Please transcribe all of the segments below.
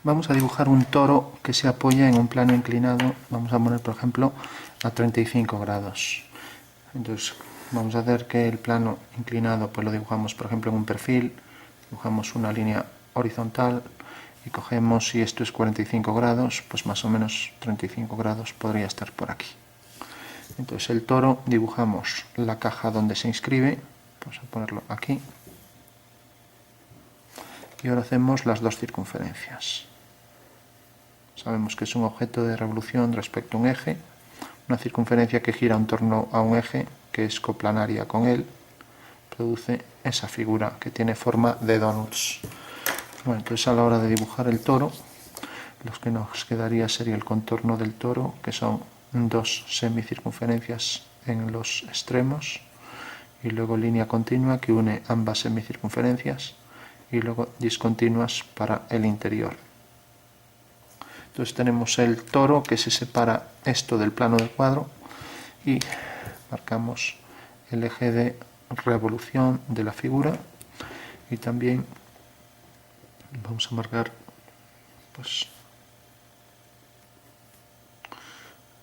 Vamos a dibujar un toro que se apoya en un plano inclinado. Vamos a poner, por ejemplo, a 35 grados. Entonces vamos a hacer que el plano inclinado pues lo dibujamos, por ejemplo, en un perfil. Dibujamos una línea horizontal y cogemos, si esto es 45 grados, pues más o menos 35 grados podría estar por aquí. Entonces el toro, dibujamos la caja donde se inscribe. Vamos a ponerlo aquí. Y ahora hacemos las dos circunferencias. Sabemos que es un objeto de revolución respecto a un eje, una circunferencia que gira en torno a un eje que es coplanaria con él, produce esa figura que tiene forma de donuts. Bueno, entonces a la hora de dibujar el toro, lo que nos quedaría sería el contorno del toro, que son dos semicircunferencias en los extremos, y luego línea continua que une ambas semicircunferencias, y luego discontinuas para el interior. Entonces tenemos el toro que se separa esto del plano del cuadro y marcamos el eje de revolución de la figura, y también vamos a marcar pues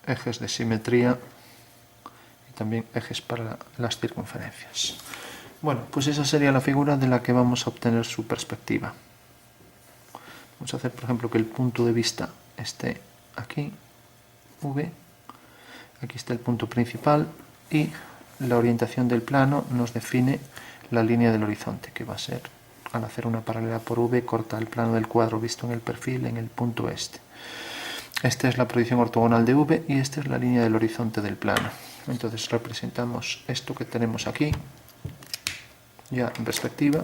ejes de simetría y también ejes para las circunferencias. Bueno, pues esa sería la figura de la que vamos a obtener su perspectiva. Vamos a hacer, por ejemplo, que el punto de vista esté aquí, V, aquí está el punto principal, y la orientación del plano nos define la línea del horizonte, que va a ser, al hacer una paralela por V, corta el plano del cuadro visto en el perfil en el punto este. Esta es la proyección ortogonal de V y esta es la línea del horizonte del plano. Entonces representamos esto que tenemos aquí, ya en perspectiva.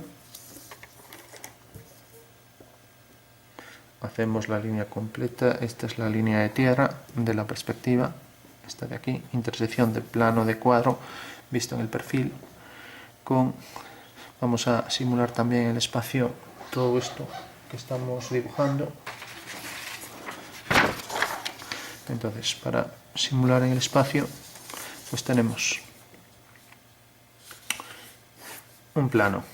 Hacemos la línea completa, esta es la línea de tierra de la perspectiva, esta de aquí, intersección del plano de cuadro visto en el perfil, vamos a simular también el espacio, todo esto que estamos dibujando. Entonces, para simular en el espacio, pues tenemos un plano,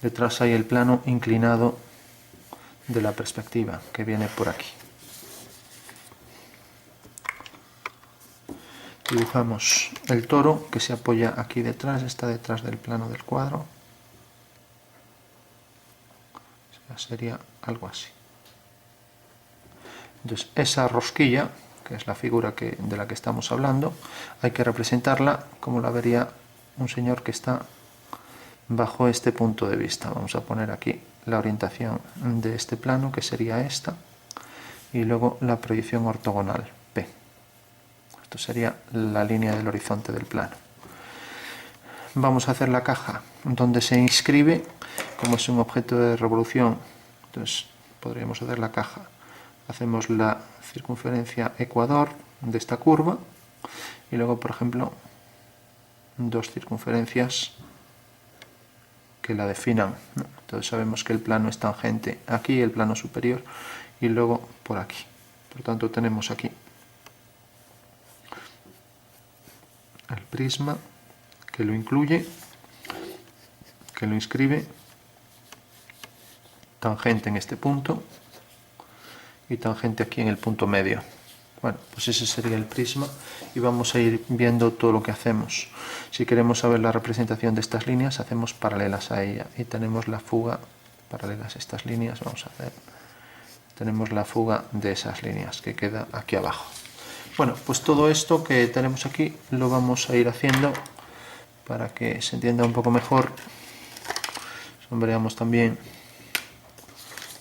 detrás hay el plano inclinado de la perspectiva que viene por aquí. Dibujamos el toro que se apoya aquí detrás, está detrás del plano del cuadro. O sea, sería algo así. Entonces esa rosquilla, que es la figura de la que estamos hablando, hay que representarla como la vería un señor que está bajo este punto de vista. Vamos a poner aquí la orientación de este plano, que sería esta, y luego la proyección ortogonal, P. Esto sería la línea del horizonte del plano. Vamos a hacer la caja donde se inscribe, como es un objeto de revolución, entonces podríamos hacer la caja. Hacemos la circunferencia ecuador de esta curva y luego, por ejemplo, dos circunferencias que la definan, ¿no? Entonces sabemos que el plano es tangente aquí, el plano superior, y luego por aquí. Por tanto, tenemos aquí el prisma que lo incluye, que lo inscribe, tangente en este punto y tangente aquí en el punto medio. Bueno, pues ese sería el prisma y vamos a ir viendo todo lo que hacemos. Si queremos saber la representación de estas líneas, hacemos paralelas a ella y tenemos la fuga paralelas a estas líneas. Vamos a hacer, tenemos la fuga de esas líneas que queda aquí abajo. Bueno, pues todo esto que tenemos aquí lo vamos a ir haciendo para que se entienda un poco mejor. Sombreamos también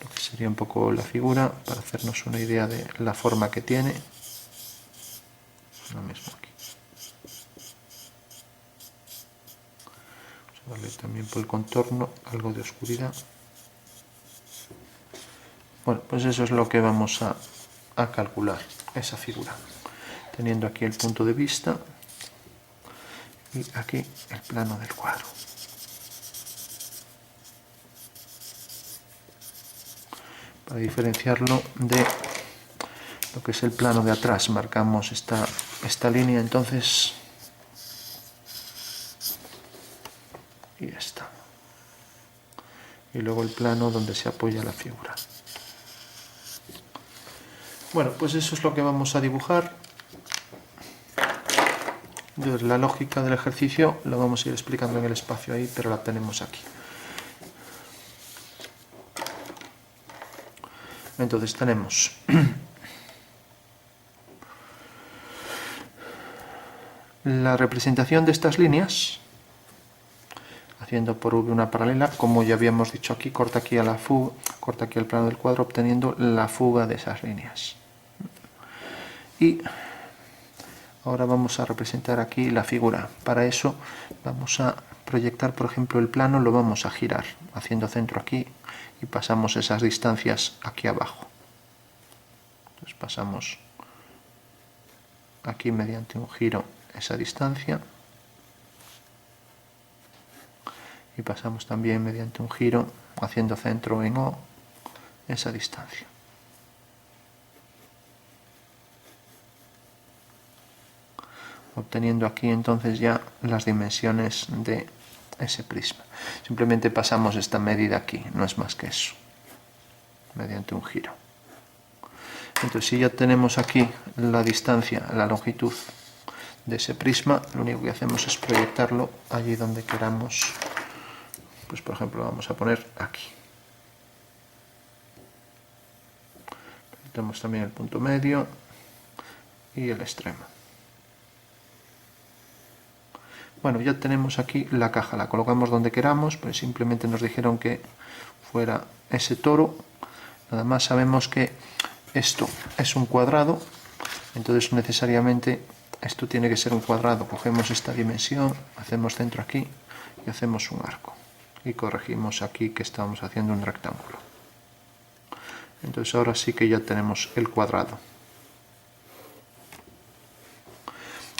lo que sería un poco la figura para hacernos una idea de la forma que tiene. Lo mismo aquí. Vamos a darle también por el contorno algo de oscuridad. Bueno, pues eso es lo que vamos a calcular, esa figura. Teniendo aquí el punto de vista y aquí el plano del cuadro. Para diferenciarlo de lo que es el plano de atrás, marcamos esta línea entonces y esta. Y luego el plano donde se apoya la figura. Bueno, pues eso es lo que vamos a dibujar. Entonces, la lógica del ejercicio lo vamos a ir explicando en el espacio ahí, pero la tenemos aquí. Entonces tenemos la representación de estas líneas, haciendo por V una paralela, como ya habíamos dicho aquí, corta aquí a la fuga, corta aquí el plano del cuadro, obteniendo la fuga de esas líneas. Y ahora vamos a representar aquí la figura. Para eso vamos a proyectar, por ejemplo, el plano, lo vamos a girar, haciendo centro aquí, y pasamos esas distancias aquí abajo. Entonces pasamos aquí mediante un giro esa distancia, y pasamos también mediante un giro, haciendo centro en O, esa distancia. Obteniendo aquí entonces ya las dimensiones de ese prisma. Simplemente pasamos esta medida aquí, no es más que eso, mediante un giro. Entonces, si ya tenemos aquí la distancia, la longitud de ese prisma, lo único que hacemos es proyectarlo allí donde queramos. Pues por ejemplo vamos a poner aquí. Tenemos también el punto medio y el extremo. Bueno, ya tenemos aquí la caja, la colocamos donde queramos, pues simplemente nos dijeron que fuera ese toro. Nada más sabemos que esto es un cuadrado, entonces necesariamente esto tiene que ser un cuadrado. Cogemos esta dimensión, hacemos centro aquí y hacemos un arco. Y corregimos aquí que estamos haciendo un rectángulo. Entonces ahora sí que ya tenemos el cuadrado.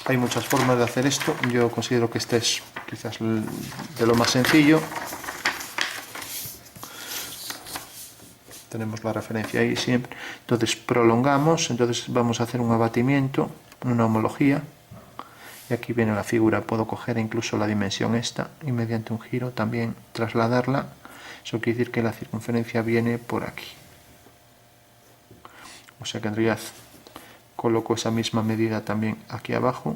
Hay muchas formas de hacer esto, yo considero que este es quizás de lo más sencillo. Tenemos la referencia ahí siempre. Entonces prolongamos, entonces vamos a hacer un abatimiento, una homología. Y aquí viene la figura, puedo coger incluso la dimensión esta y mediante un giro también trasladarla. Eso quiere decir que la circunferencia viene por aquí. O sea que en realidad coloco esa misma medida también aquí abajo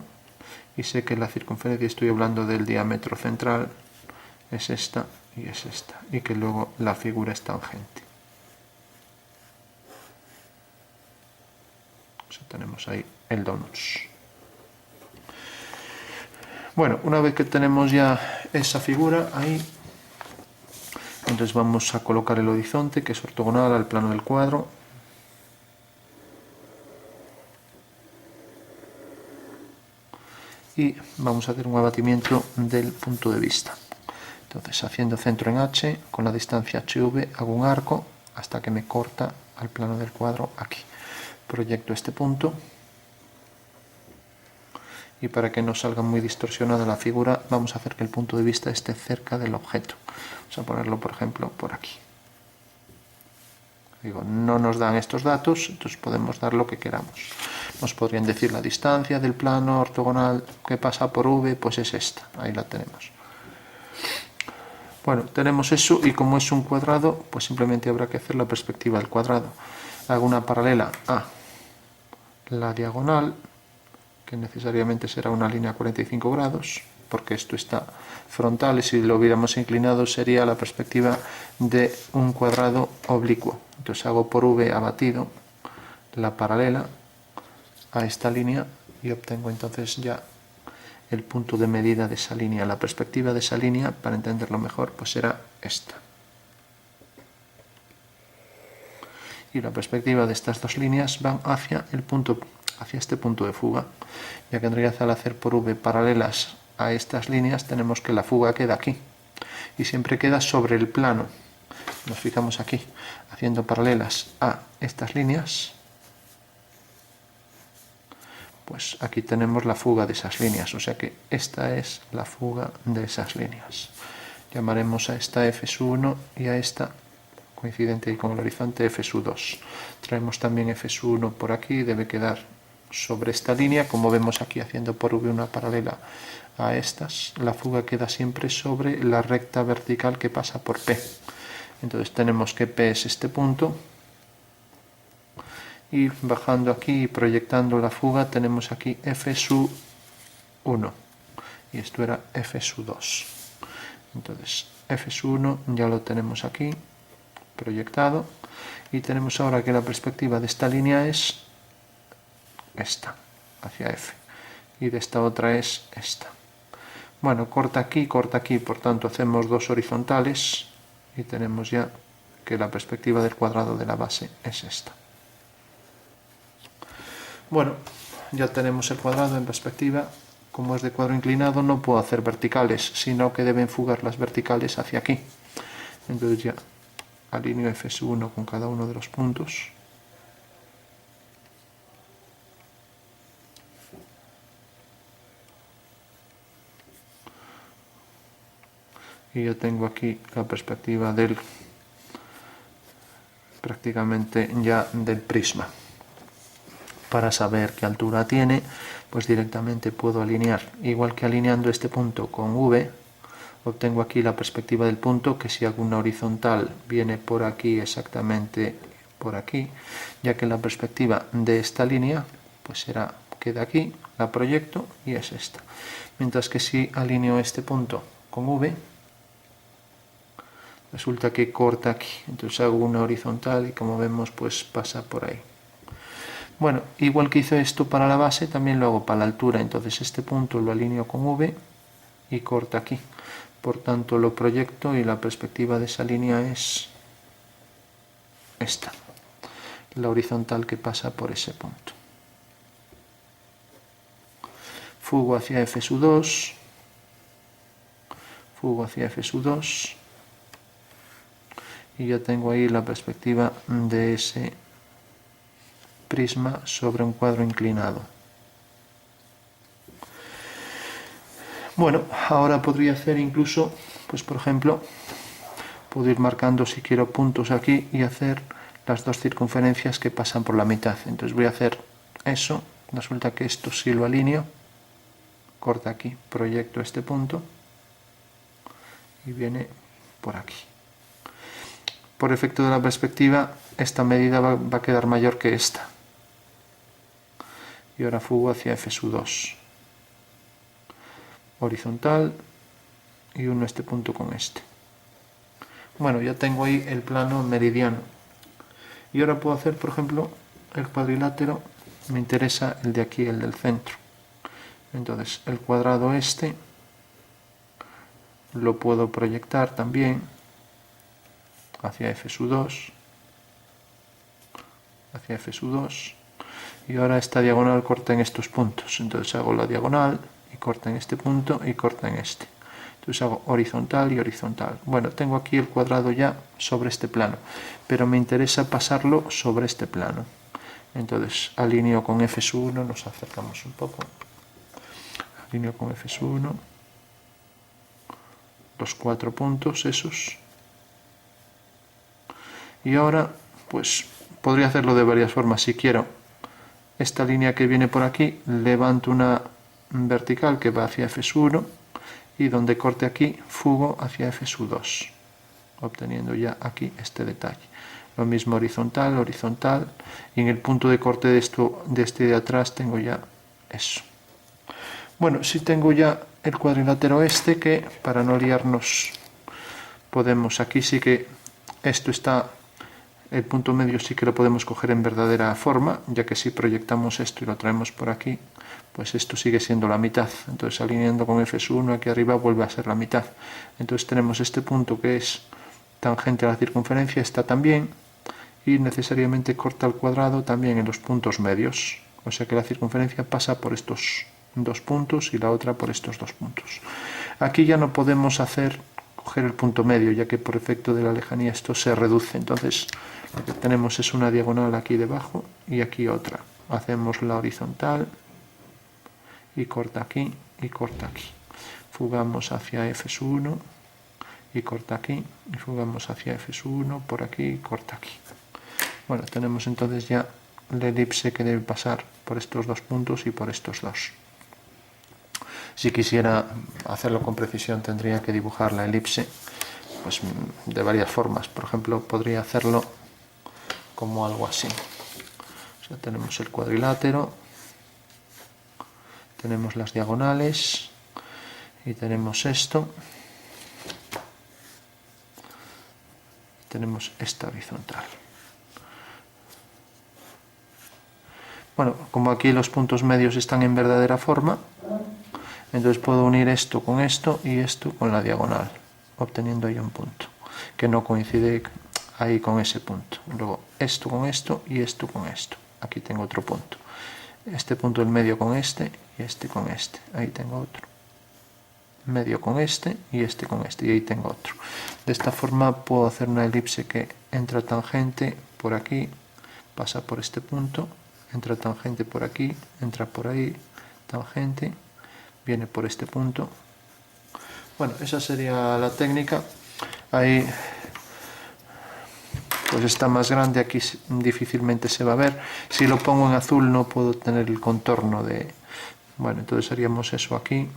y sé que la circunferencia, estoy hablando del diámetro central, es esta y es esta, y que luego la figura es tangente. O sea, tenemos ahí el donus. Bueno, una vez que tenemos ya esa figura ahí, entonces vamos a colocar el horizonte, que es ortogonal al plano del cuadro. Y vamos a hacer un abatimiento del punto de vista. Entonces, haciendo centro en H, con la distancia HV, hago un arco hasta que me corta al plano del cuadro aquí. Proyecto este punto. Y para que no salga muy distorsionada la figura, vamos a hacer que el punto de vista esté cerca del objeto. Vamos a ponerlo, por ejemplo, por aquí. Digo, no nos dan estos datos, entonces podemos dar lo que queramos. Nos podrían decir la distancia del plano ortogonal que pasa por V, pues es esta, ahí la tenemos. Bueno, tenemos eso y como es un cuadrado, pues simplemente habrá que hacer la perspectiva del cuadrado. Hago una paralela a la diagonal, que necesariamente será una línea a 45 grados, porque esto está frontal y si lo hubiéramos inclinado sería la perspectiva de un cuadrado oblicuo. Entonces hago por V abatido la paralela a esta línea y obtengo entonces ya el punto de medida de esa línea. La perspectiva de esa línea, para entenderlo mejor, pues será esta. Y la perspectiva de estas dos líneas van hacia este punto de fuga, ya que en realidad al hacer por V paralelas a estas líneas tenemos que la fuga queda aquí y siempre queda sobre el plano. Nos fijamos aquí, haciendo paralelas a estas líneas, pues aquí tenemos la fuga de esas líneas, o sea que esta es la fuga de esas líneas. Llamaremos a esta F1 y a esta, coincidente con el horizonte, F2. Traemos también F1 por aquí, debe quedar sobre esta línea, como vemos aquí haciendo por V una paralela a estas, la fuga queda siempre sobre la recta vertical que pasa por P. Entonces tenemos que P es este punto y bajando aquí y proyectando la fuga tenemos aquí F sub 1 y esto era F sub 2. Entonces F sub 1 ya lo tenemos aquí proyectado y tenemos ahora que la perspectiva de esta línea es esta, hacia F, y de esta otra es esta. Bueno, corta aquí, por tanto hacemos dos horizontales y tenemos ya que la perspectiva del cuadrado de la base es esta. Bueno, ya tenemos el cuadrado en perspectiva. Como es de cuadro inclinado no puedo hacer verticales, sino que deben fugar las verticales hacia aquí. Entonces ya alineo F1 con cada uno de los puntos. Y yo tengo aquí la perspectiva del prácticamente ya del prisma. Para saber qué altura tiene, pues directamente puedo alinear, igual que alineando este punto con V, obtengo aquí la perspectiva del punto, que si hago una horizontal viene por aquí exactamente por aquí, ya que la perspectiva de esta línea pues será que de aquí la proyecto y es esta. Mientras que si alineo este punto con V, resulta que corta aquí, entonces hago una horizontal y como vemos pues pasa por ahí. Bueno, igual que hice esto para la base, también lo hago para la altura, entonces este punto lo alineo con V y corta aquí. Por tanto lo proyecto y la perspectiva de esa línea es esta, la horizontal que pasa por ese punto. Fugo hacia F sub 2, fugo hacia F sub 2 y ya tengo ahí la perspectiva de ese prisma sobre un cuadro inclinado. Bueno, ahora podría hacer incluso, pues por ejemplo, puedo ir marcando si quiero puntos aquí y hacer las dos circunferencias que pasan por la mitad. Entonces voy a hacer eso, resulta que esto sí lo alineo, corta aquí, proyecto este punto y viene por aquí. Por efecto de la perspectiva, esta medida va a quedar mayor que esta. Y ahora fugo hacia F sub 2. Horizontal y uno este punto con este. Bueno, ya tengo ahí el plano meridiano. Y ahora puedo hacer, por ejemplo, el cuadrilátero. Me interesa el de aquí, el del centro. Entonces, el cuadrado este lo puedo proyectar también hacia F sub 2. Hacia F sub 2. Y ahora esta diagonal corta en estos puntos. Entonces hago la diagonal y corta en este punto y corta en este. Entonces hago horizontal y horizontal. Bueno, tengo aquí el cuadrado ya sobre este plano, pero me interesa pasarlo sobre este plano. Entonces alineo con F sub 1, nos acercamos un poco. Alineo con F sub 1, los 4 puntos esos. Y ahora, pues podría hacerlo de varias formas si quiero. Esta línea que viene por aquí, levanto una vertical que va hacia F sub 1 y donde corte aquí, fugo hacia F sub 2, obteniendo ya aquí este detalle. Lo mismo horizontal, horizontal, y en el punto de corte de este de atrás tengo ya eso. Bueno, si tengo ya el cuadrilátero este, que para no liarnos podemos, aquí sí que esto está, el punto medio sí que lo podemos coger en verdadera forma, ya que si proyectamos esto y lo traemos por aquí, pues esto sigue siendo la mitad. Entonces alineando con F sub 1 aquí arriba vuelve a ser la mitad. Entonces tenemos este punto que es tangente a la circunferencia, está también, y necesariamente corta el cuadrado también en los puntos medios. O sea que la circunferencia pasa por estos dos puntos y la otra por estos dos puntos. Aquí ya no podemos coger el punto medio, ya que por efecto de la lejanía esto se reduce. Entonces lo que tenemos es una diagonal aquí debajo y aquí otra. Hacemos la horizontal y corta aquí y corta aquí. Fugamos hacia F sub 1 y corta aquí y fugamos hacia F sub 1 por aquí y corta aquí. Bueno, tenemos entonces ya la elipse que debe pasar por estos dos puntos y por estos dos. Si quisiera hacerlo con precisión tendría que dibujar la elipse pues, de varias formas. Por ejemplo, podría hacerlo como algo así. O sea, tenemos el cuadrilátero, tenemos las diagonales y tenemos esto. Tenemos esta horizontal. Bueno, como aquí los puntos medios están en verdadera forma, entonces puedo unir esto con esto y esto con la diagonal, obteniendo ahí un punto que no coincide ahí con ese punto. Luego esto con esto y esto con esto. Aquí tengo otro punto. Este punto del medio con este y este con este. Ahí tengo otro. Medio con este y este con este, y ahí tengo otro. De esta forma puedo hacer una elipse que entra tangente por aquí, pasa por este punto, entra tangente por aquí, entra por ahí, tangente, viene por este punto. Bueno, esa sería la técnica. Ahí pues está más grande, aquí difícilmente se va a ver. Si lo pongo en azul no puedo tener el contorno de... Bueno, entonces haríamos eso aquí.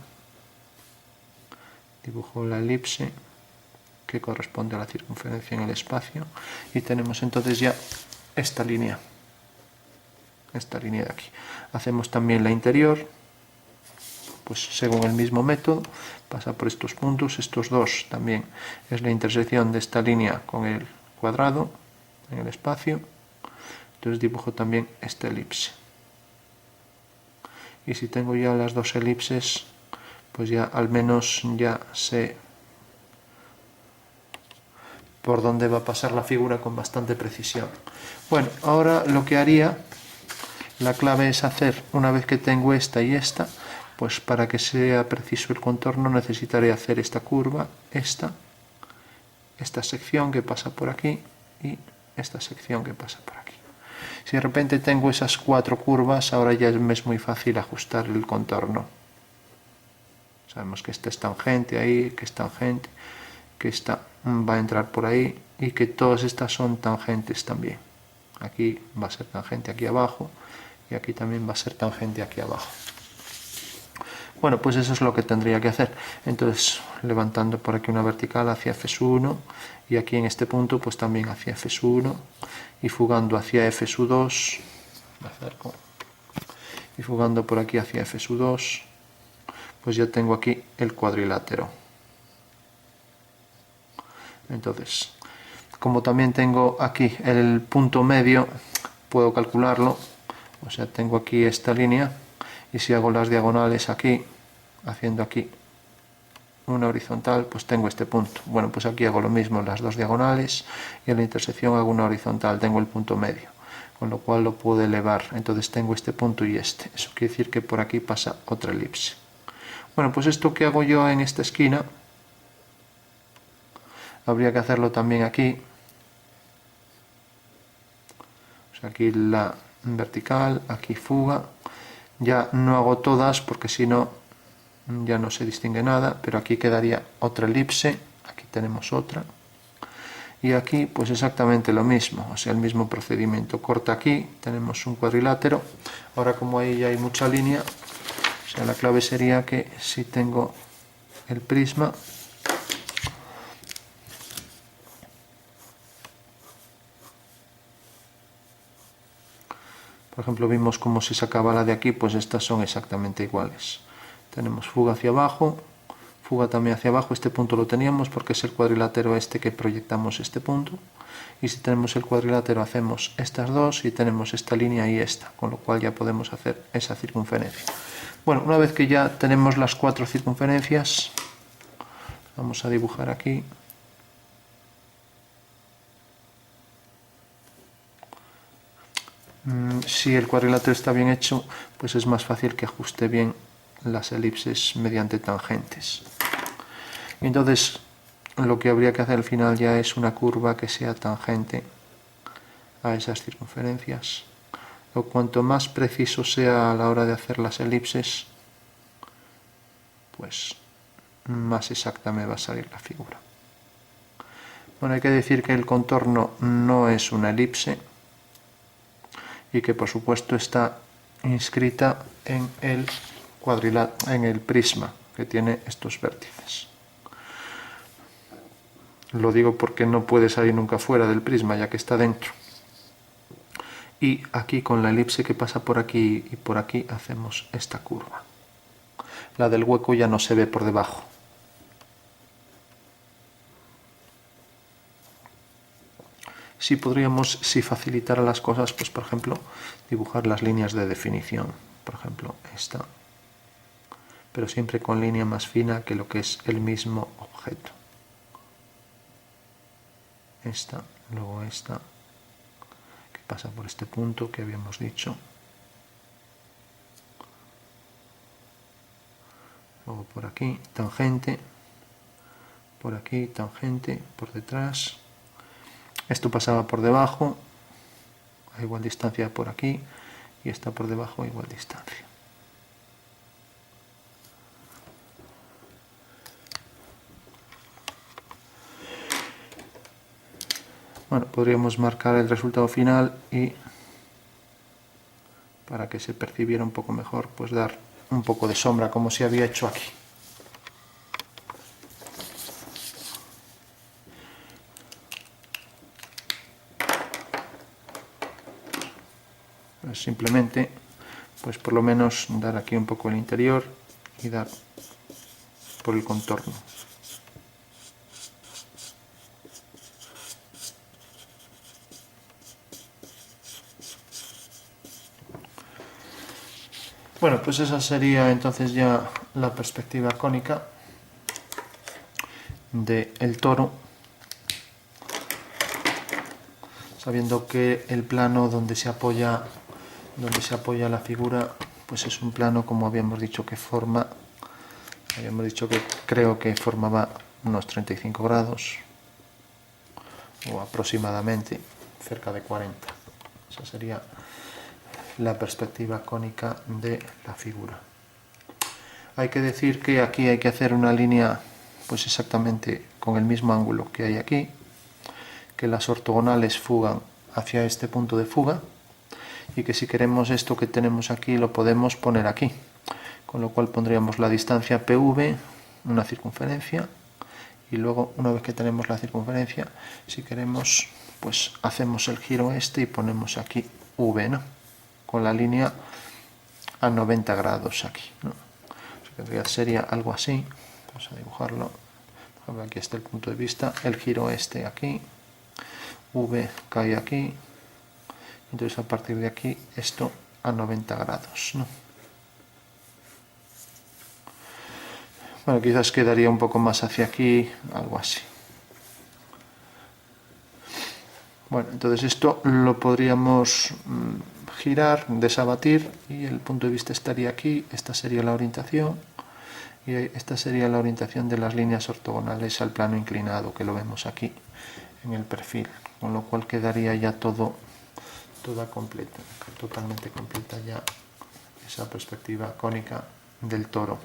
Dibujo la elipse que corresponde a la circunferencia en el espacio y tenemos entonces ya esta línea de aquí. Hacemos también la interior, pues según el mismo método, pasa por estos puntos, estos dos también es la intersección de esta línea con el cuadrado en el espacio, entonces dibujo también esta elipse. Y si tengo ya las dos elipses, pues ya al menos ya sé por dónde va a pasar la figura con bastante precisión. Bueno, ahora lo que haría, la clave es hacer, una vez que tengo esta y esta, pues para que sea preciso el contorno necesitaré hacer esta curva, esta sección que pasa por aquí y esta sección que pasa por aquí. Si de repente tengo esas cuatro curvas, ahora ya me es muy fácil ajustar el contorno. Sabemos que esta es tangente ahí, que es tangente, que esta va a entrar por ahí y que todas estas son tangentes también. Aquí va a ser tangente aquí abajo y aquí también va a ser tangente aquí abajo. Bueno, pues eso es lo que tendría que hacer. Entonces, levantando por aquí una vertical hacia F1 y aquí en este punto pues también hacia F1 y fugando hacia F2, me acerco, y fugando por aquí hacia F2, pues ya tengo aquí el cuadrilátero. Entonces, como también tengo aquí el punto medio, puedo calcularlo, o sea, tengo aquí esta línea y si hago las diagonales aquí, haciendo aquí una horizontal, pues tengo este punto. Bueno, pues aquí hago lo mismo, las dos diagonales y en la intersección hago una horizontal, tengo el punto medio, con lo cual lo puedo elevar. Entonces tengo este punto y este. Eso quiere decir que por aquí pasa otra elipse. Bueno, pues esto que hago yo en esta esquina, habría que hacerlo también aquí. O sea, aquí la vertical, aquí fuga. Ya no hago todas porque si no ya no se distingue nada, pero aquí quedaría otra elipse, aquí tenemos otra. Y aquí pues exactamente lo mismo, o sea, el mismo procedimiento. Corta aquí, tenemos un cuadrilátero. Ahora como ahí ya hay mucha línea, o sea, la clave sería que si tengo el prisma, por ejemplo, vimos cómo se sacaba la de aquí, pues estas son exactamente iguales. Tenemos fuga hacia abajo, fuga también hacia abajo, este punto lo teníamos porque es el cuadrilátero este que proyectamos este punto. Y si tenemos el cuadrilátero hacemos estas dos y tenemos esta línea y esta, con lo cual ya podemos hacer esa circunferencia. Bueno, una vez que ya tenemos las cuatro circunferencias, vamos a dibujar aquí. Si el cuadrilátero está bien hecho, pues es más fácil que ajuste bien las elipses mediante tangentes. Entonces, lo que habría que hacer al final ya es una curva que sea tangente a esas circunferencias. O cuanto más preciso sea a la hora de hacer las elipses, pues más exacta me va a salir la figura. Bueno, hay que decir que el contorno no es una elipse y que por supuesto está inscrita en el prisma que tiene estos vértices. Lo digo porque no puede salir nunca fuera del prisma, ya que está dentro. y aquí con la elipse que pasa por aquí y por aquí hacemos esta curva. La del hueco ya no se ve por debajo. Sí podríamos, si facilitara las cosas, pues por ejemplo, dibujar las líneas de definición. Por ejemplo, esta. Pero siempre con línea más fina que lo que es el mismo objeto. Esta, luego esta, que pasa por este punto que habíamos dicho. Luego por aquí, tangente. Por aquí, tangente, por detrás. Esto pasaba por debajo, a igual distancia por aquí, y está por debajo a igual distancia. Bueno, podríamos marcar el resultado final y para que se percibiera un poco mejor, pues dar un poco de sombra como se había hecho aquí. Pues simplemente, pues por lo menos dar aquí un poco el interior y dar por el contorno. Bueno, pues esa sería entonces ya la perspectiva cónica del toro, sabiendo que el plano donde se apoya la figura, pues es un plano, como habíamos dicho, que creo que formaba unos 35 grados, o aproximadamente cerca de 40. Esa sería la perspectiva cónica de la figura. Hay que decir que aquí hay que hacer una línea pues exactamente con el mismo ángulo que hay aquí, que las ortogonales fugan hacia este punto de fuga y que si queremos esto que tenemos aquí lo podemos poner aquí, con lo cual pondríamos la distancia PV, una circunferencia, y luego una vez que tenemos la circunferencia, si queremos pues hacemos el giro este y ponemos aquí V, ¿no? Con la línea a 90 grados aquí, ¿no? Sería algo así. Vamos a dibujarlo. Aquí está el punto de vista, el giro este aquí, V cae aquí, entonces a partir de aquí esto a 90 grados, ¿no? Bueno, quizás quedaría un poco más hacia aquí, algo así. Bueno, entonces esto lo podríamos girar, desabatir y el punto de vista estaría aquí, esta sería la orientación y esta sería la orientación de las líneas ortogonales al plano inclinado, que lo vemos aquí en el perfil, con lo cual quedaría ya toda completa, totalmente completa ya esa perspectiva cónica del toro.